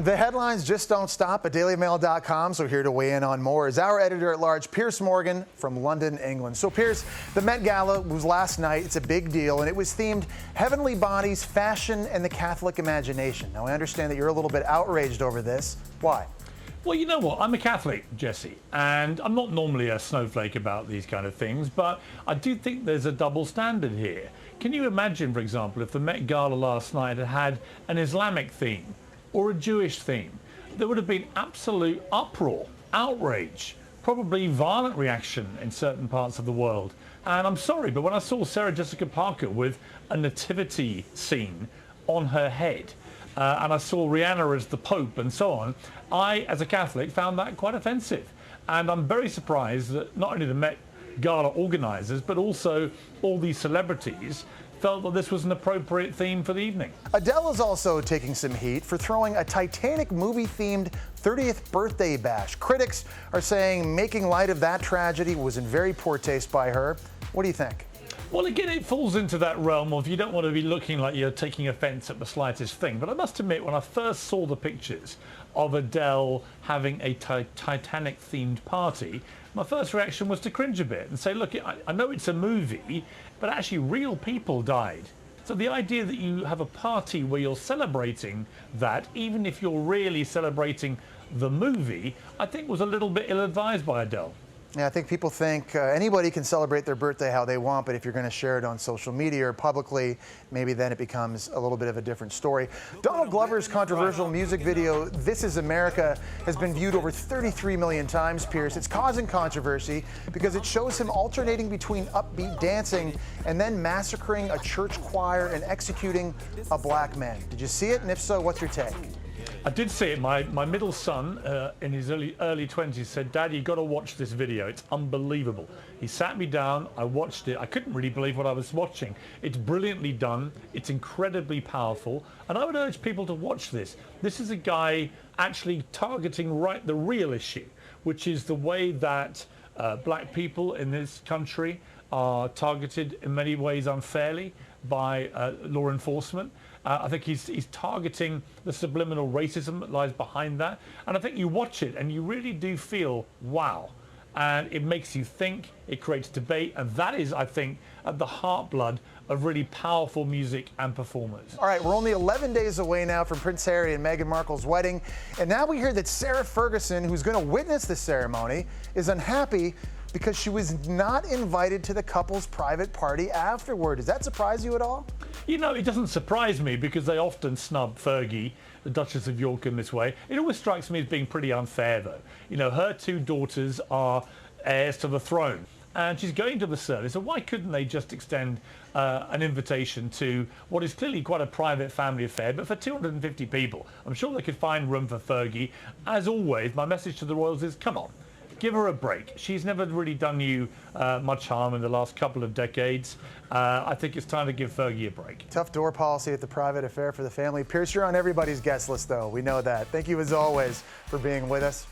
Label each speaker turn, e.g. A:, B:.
A: The headlines just don't stop at DailyMail.com, so here to weigh in on more is our editor-at-large, Piers Morgan from London, England. So, Piers, the Met Gala was last night. It's a big deal, and it was themed Heavenly Bodies, Fashion, and the Catholic Imagination. Now, I understand that you're a little bit outraged over this. Why?
B: Well, you know what? I'm a Catholic, Jesse, and I'm not normally a snowflake about these kind of things, but I do think there's a double standard here. Can you imagine, for example, if the Met Gala last night had had an Islamic theme or a Jewish theme? There would have been absolute uproar, outrage, probably violent reaction in certain parts of the world. And I'm sorry, but when I saw Sarah Jessica Parker with a nativity scene on her head, and I saw Rihanna as the Pope and so on, I, as a Catholic, found that quite offensive. And I'm very surprised that not only the Met Gala organisers, but also all these celebrities felt that this was an appropriate theme for the evening.
A: Adele is also taking some heat for throwing a Titanic movie-themed 30th birthday bash. Critics are saying making light of that tragedy was in very poor taste by her. What do you think?
B: Well, again, it falls into that realm of you don't want to be looking like you're taking offence at the slightest thing. But I must admit, when I first saw the pictures of Adele having a Titanic-themed party, my first reaction was to cringe a bit and say, look, I know it's a movie, but actually real people died. So the idea that you have a party where you're celebrating that, even if you're really celebrating the movie, I think was a little bit ill-advised by Adele.
A: Yeah, I think people think anybody can celebrate their birthday how they want, but if you're going to share it on social media or publicly, maybe then it becomes a little bit of a different story. Donald Glover's controversial music video, This Is America, has been viewed over 33 million times, Piers. It's causing controversy because it shows him alternating between upbeat dancing and then massacring a church choir and executing a black man. Did you see it? And if so, what's your take?
B: I did see it. My middle son, in his early 20s, said, Dad, you've got to watch this video. It's unbelievable. He sat me down. I watched it. I couldn't really believe what I was watching. It's brilliantly done. It's incredibly powerful. And I would urge people to watch this. This is a guy actually targeting the real issue, which is the way that black people in this country are targeted in many ways unfairly by law enforcement. I think he's targeting the subliminal racism that lies behind that. And I think you watch it and you really do feel, wow. And it makes you think, it creates debate. And that is, I think, at the heartblood of really powerful music and performers.
A: All right, we're only 11 days away now from Prince Harry and Meghan Markle's wedding. And now we hear that Sarah Ferguson, who's going to witness the ceremony, is unhappy because she was not invited to the couple's private party afterward. Does that surprise you at all?
B: You know, it doesn't surprise me because they often snub Fergie, the Duchess of York, in this way. It always strikes me as being pretty unfair, though. You know, her two daughters are heirs to the throne, and she's going to the service. So why couldn't they just extend an invitation to what is clearly quite a private family affair, but for 250 people? I'm sure they could find room for Fergie. As always, my message to the royals is, come on. Give her a break. She's never really done you much harm in the last couple of decades. I think it's time to give Fergie a break.
A: Tough door policy at the private affair for the family. Piers, you're on everybody's guest list, though. We know that. Thank you, as always, for being with us.